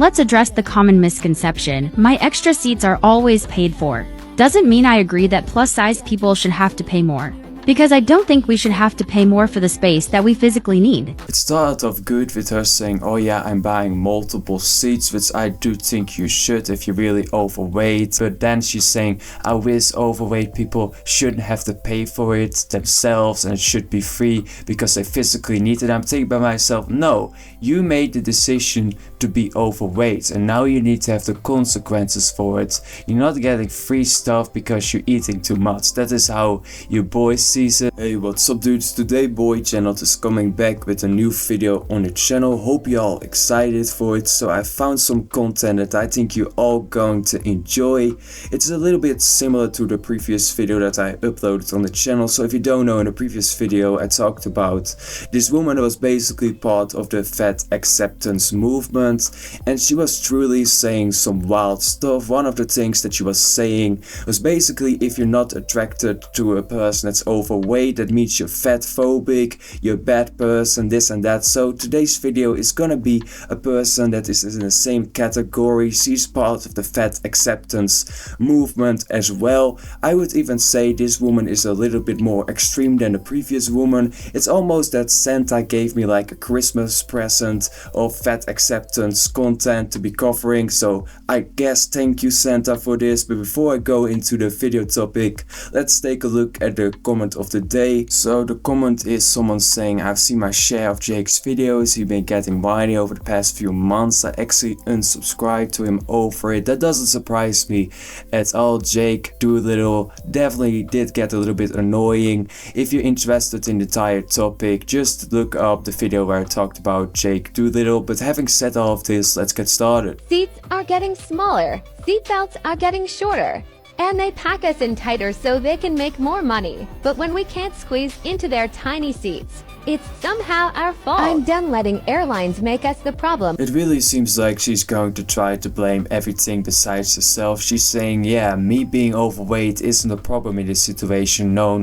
let's address the common misconception. My extra seats are always paid for. Doesn't mean I agree that plus-size people should have to pay more. Because I don't think we should have to pay more for the space that we physically need. It started off good with her saying, oh yeah, I'm buying multiple seats, which I do think you should if you're really overweight. But then she's saying, I wish overweight people shouldn't have to pay for it themselves and it should be free because they physically need it. I'm thinking by myself, no, you made the decision to be overweight and now you need to have the consequences for it. You're not getting free stuff because you're eating too much. That is how your boy sees it. Hey, what's up dudes? Today boy GenNot is coming back with a new video on the channel. Hope you're all excited for it. So I found some content that I think you're all going to enjoy. It's a little bit similar to the previous video that I uploaded on the channel. So if you don't know, in the previous video I talked about this woman that was basically part of the fat acceptance movement, and she was truly saying some wild stuff. One of the things that she was saying was basically, if you're not attracted to a person that's overweight, that means you're fat phobic, you're a bad person, this and that. So today's video is gonna be a person that is in the same category. She's part of the fat acceptance movement as well. I would even say this woman is a little bit more extreme than the previous woman. It's almost that Santa gave me like a Christmas present of fat acceptance content to be covering, so I guess thank you Santa for this. But before I go into the video topic, let's take a look at the comment of the day. So the comment is someone saying, I've seen my share of Jake's videos, he's been getting whiny over the past few months. I actually unsubscribed to him over it. That doesn't surprise me at all. Jake Doolittle definitely did get a little bit annoying. If you're interested in the entire topic, just look up the video where I talked about Jake Doolittle. But having said all of this, let's get started. Seats are getting smaller, seatbelts are getting shorter, and they pack us in tighter so they can make more money. But when we can't squeeze into their tiny seats, it's somehow our fault. I'm done letting airlines make us the problem. It really seems like she's going to try to blame everything besides herself. She's saying, yeah, me being overweight isn't a problem in this situation. No.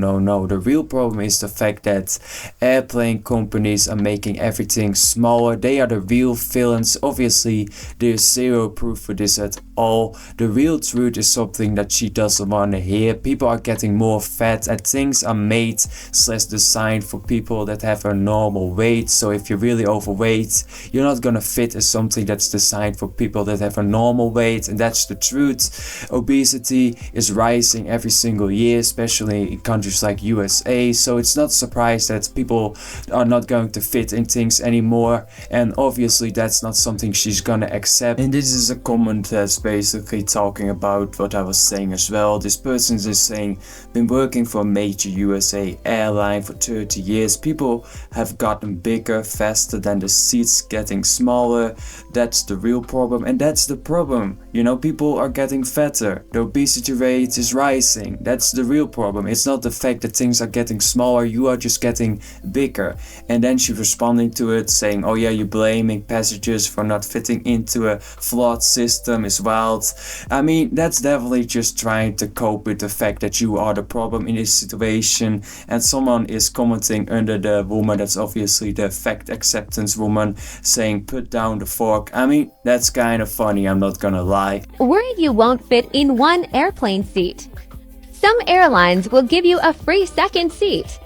The real problem is the fact that airplane companies are making everything smaller. They are the real villains. Obviously, there's zero proof for this at all. The real truth is something that she doesn't want to hear. People are getting more fat and things are made / designed for people that have a normal weight. So if you're really overweight, you're not gonna fit as something that's designed for people that have a normal weight, and that's the truth. Obesity is rising every single year, especially in countries like USA, so it's not surprised that people are not going to fit in things anymore, and obviously that's not something she's gonna accept. And this is a comment that's basically talking about what I was saying as well. This person is saying, been working for a major USA airline for 30 years. People have gotten bigger faster than the seats getting smaller. That's the real problem, and that's the problem. You know, people are getting fatter. The obesity rate is rising. That's the real problem. It's not the fact that things are getting smaller, you are just getting bigger. And then she's responding to it saying, oh yeah, you're blaming passengers for not fitting into a flawed system is wild. I mean, that's definitely just trying to cope with the fact that you are the problem in this situation. And someone is commenting under the woman that's obviously the fat acceptance woman saying, put down the fork. I mean, that's kind of funny, I'm not gonna lie. Worried you won't fit in one airplane seat? Some airlines will give you a free second seat.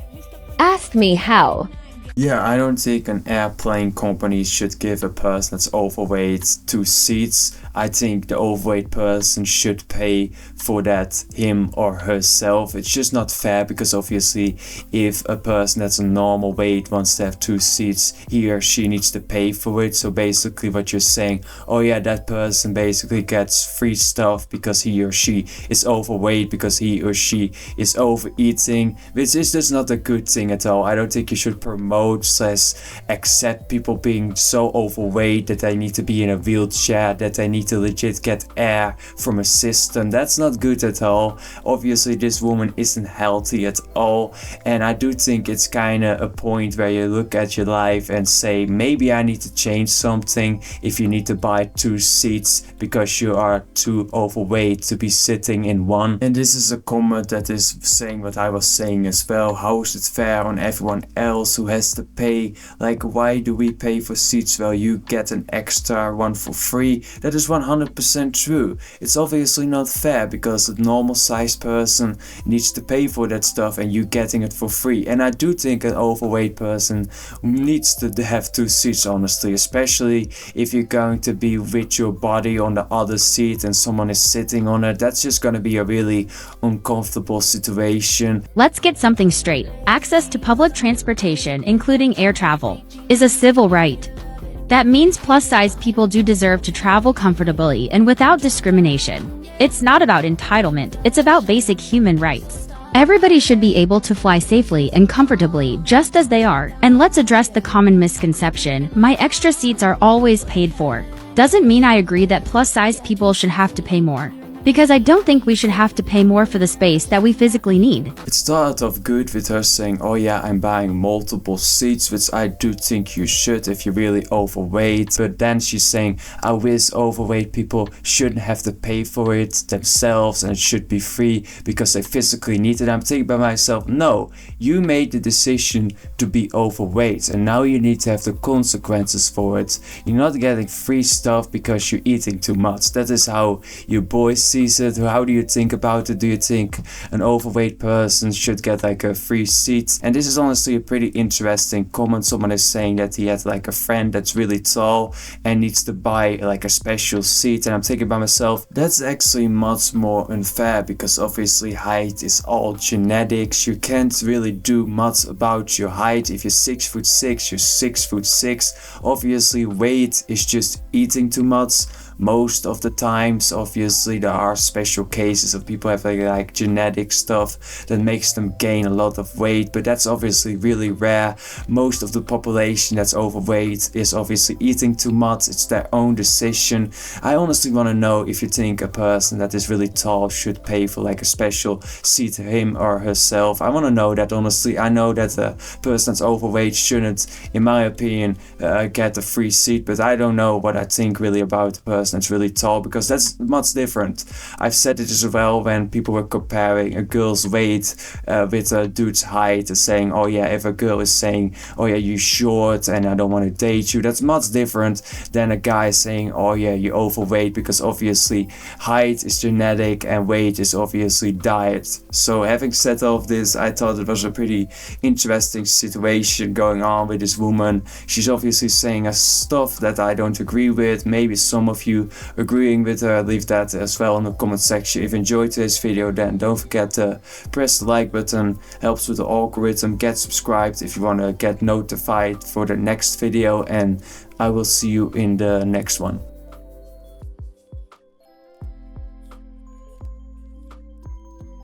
Ask me how. Yeah, I don't think an airplane company should give a person that's overweight 2 seats. I think the overweight person should pay for that, him or herself. It's just not fair, because obviously if a person that's a normal weight wants to have 2 seats, he or she needs to pay for it. So basically what you're saying, oh yeah, that person basically gets free stuff because he or she is overweight, because he or she is overeating, which is just not a good thing at all. I don't think you should promote / accept people being so overweight that they need to be in a wheelchair, that they need to legit get air from a system. That's not good at all. Obviously this woman isn't healthy at all, and I do think it's kind of a point where you look at your life and say, maybe I need to change something if you need to buy 2 seats because you are too overweight to be sitting in one. And this is a comment that is saying what I was saying as well. How is it fair on everyone else who has to pay. Like, why do we pay for seats while you get an extra one for free? That is 100% true. It's obviously not fair because the normal sized person needs to pay for that stuff and you getting it for free. And I do think an overweight person needs to have 2 seats, honestly, especially if you're going to be with your body on the other seat and someone is sitting on it. That's just gonna be a really uncomfortable situation. Let's get something straight. Access to public transportation, including air travel, is a civil right. That means plus-size people do deserve to travel comfortably and without discrimination. It's not about entitlement, it's about basic human rights. Everybody should be able to fly safely and comfortably just as they are. And let's address the common misconception, my extra seats are always paid for. Doesn't mean I agree that plus-size people should have to pay more. Because I don't think we should have to pay more for the space that we physically need. It started off good with her saying, oh yeah, I'm buying multiple seats, which I do think you should if you're really overweight. But then she's saying, I wish overweight people shouldn't have to pay for it themselves and it should be free because they physically need it. I'm thinking by myself, no, you made the decision to be overweight and now you need to have the consequences for it. You're not getting free stuff because you're eating too much. That is how your boys see it. How do you think about it? Do you think an overweight person should get like a free seat? And this is honestly a pretty interesting comment. Someone is saying that he has like a friend that's really tall and needs to buy like a special seat, and I'm thinking by myself, that's actually much more unfair because obviously height is all genetics. You can't really do much about your height. If you're 6'6", you're 6'6". Obviously weight is just eating too much. Most of the times, obviously, there are special cases of people having like genetic stuff that makes them gain a lot of weight, but that's obviously really rare. Most of the population that's overweight is obviously eating too much. It's their own decision. I honestly want to know if you think a person that is really tall should pay for like a special seat, him or herself. I want to know that, honestly. I know that a person that's overweight shouldn't, in my opinion, get a free seat, but I don't know what I think really about a person that's really tall, because that's much different. I've said it as well when people were comparing a girl's weight with a dude's height, saying, oh yeah, if a girl is saying, oh yeah, you're short and I don't want to date you, that's much different than a guy saying, oh yeah, you're overweight, because obviously height is genetic and weight is obviously diet. So having said all of this, I thought it was a pretty interesting situation going on with this woman. She's obviously saying stuff that I don't agree with. Maybe some of you agreeing with her, leave that as well in the comment section. If you enjoyed today's video, then don't forget to press the like button, helps with the algorithm. Get subscribed if you want to get notified for the next video, and I will see you in the next one.